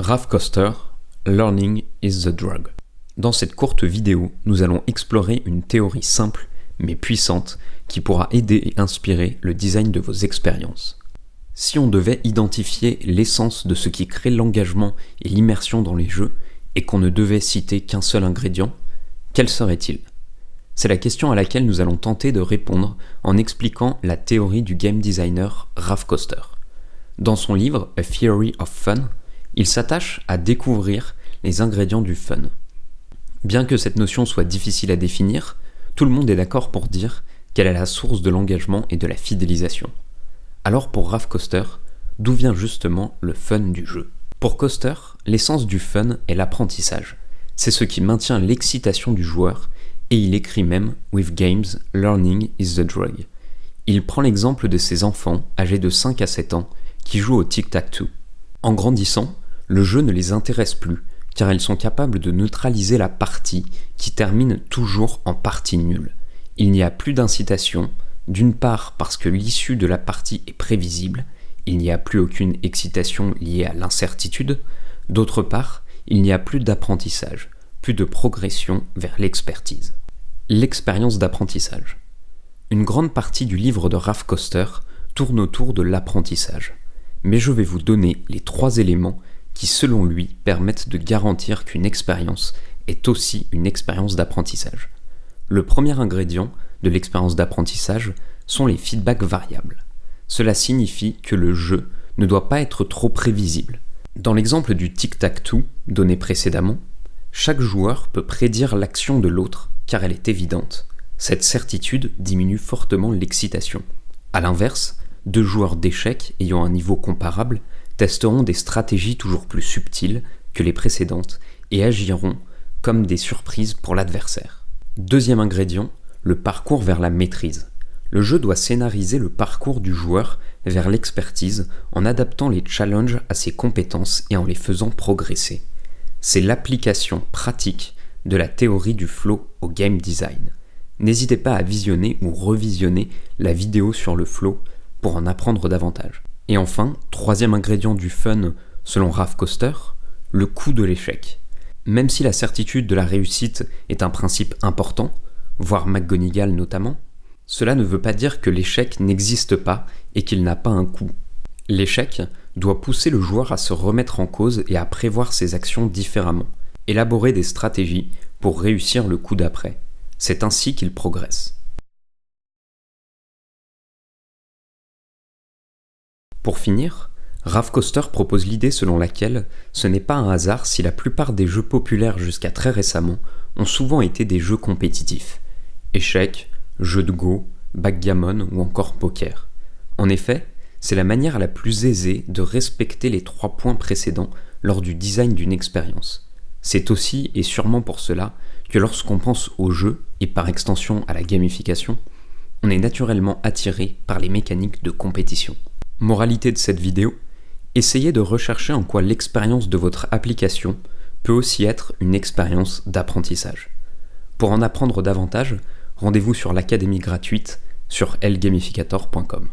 Raph Koster, Learning is the Drug. Dans cette courte vidéo, nous allons explorer une théorie simple mais puissante qui pourra aider et inspirer le design de vos expériences. Si on devait identifier l'essence de ce qui crée l'engagement et l'immersion dans les jeux et qu'on ne devait citer qu'un seul ingrédient, quel serait-il ? C'est la question à laquelle nous allons tenter de répondre en expliquant la théorie du game designer Raph Koster. Dans son livre A Theory of Fun, il s'attache à découvrir les ingrédients du fun. Bien que cette notion soit difficile à définir, tout le monde est d'accord pour dire qu'elle est la source de l'engagement et de la fidélisation. Alors pour Raph Koster, d'où vient justement le fun du jeu ? Pour Koster, l'essence du fun est l'apprentissage. C'est ce qui maintient l'excitation du joueur, et il écrit même « With games, learning is the drug ». Il prend l'exemple de ses enfants âgés de 5 à 7 ans qui jouent au tic-tac-toe. En grandissant, le jeu ne les intéresse plus, car ils sont capables de neutraliser la partie qui termine toujours en partie nulle. Il n'y a plus d'incitation, d'une part parce que l'issue de la partie est prévisible, il n'y a plus aucune excitation liée à l'incertitude, d'autre part, il n'y a plus d'apprentissage, plus de progression vers l'expertise. L'expérience d'apprentissage. Une grande partie du livre de Raph Koster tourne autour de l'apprentissage. Mais je vais vous donner les 3 éléments qui, selon lui, permettent de garantir qu'une expérience est aussi une expérience d'apprentissage. Le premier ingrédient de l'expérience d'apprentissage sont les feedbacks variables. Cela signifie que le jeu ne doit pas être trop prévisible. Dans l'exemple du tic-tac-toe donné précédemment, chaque joueur peut prédire l'action de l'autre car elle est évidente. Cette certitude diminue fortement l'excitation. A l'inverse, 2 joueurs d'échecs ayant un niveau comparable testeront des stratégies toujours plus subtiles que les précédentes et agiront comme des surprises pour l'adversaire. Deuxième ingrédient, le parcours vers la maîtrise. Le jeu doit scénariser le parcours du joueur vers l'expertise en adaptant les challenges à ses compétences et en les faisant progresser. C'est l'application pratique de la théorie du flow au game design. N'hésitez pas à visionner ou revisionner la vidéo sur le flow pour en apprendre davantage. Et enfin, 3e ingrédient du fun selon Raph Koster, le coût de l'échec. Même si la certitude de la réussite est un principe important, voire McGonagall notamment, cela ne veut pas dire que l'échec n'existe pas et qu'il n'a pas un coût. L'échec doit pousser le joueur à se remettre en cause et à prévoir ses actions différemment, élaborer des stratégies pour réussir le coup d'après. C'est ainsi qu'il progresse. Pour finir, Raph Koster propose l'idée selon laquelle ce n'est pas un hasard si la plupart des jeux populaires jusqu'à très récemment ont souvent été des jeux compétitifs. Échecs, jeux de Go, backgammon ou encore poker. En effet, c'est la manière la plus aisée de respecter les 3 points précédents lors du design d'une expérience. C'est aussi et sûrement pour cela que lorsqu'on pense au jeu et par extension à la gamification, on est naturellement attiré par les mécaniques de compétition. Moralité de cette vidéo, essayez de rechercher en quoi l'expérience de votre application peut aussi être une expérience d'apprentissage. Pour en apprendre davantage, rendez-vous sur l'académie gratuite sur elgamificator.com.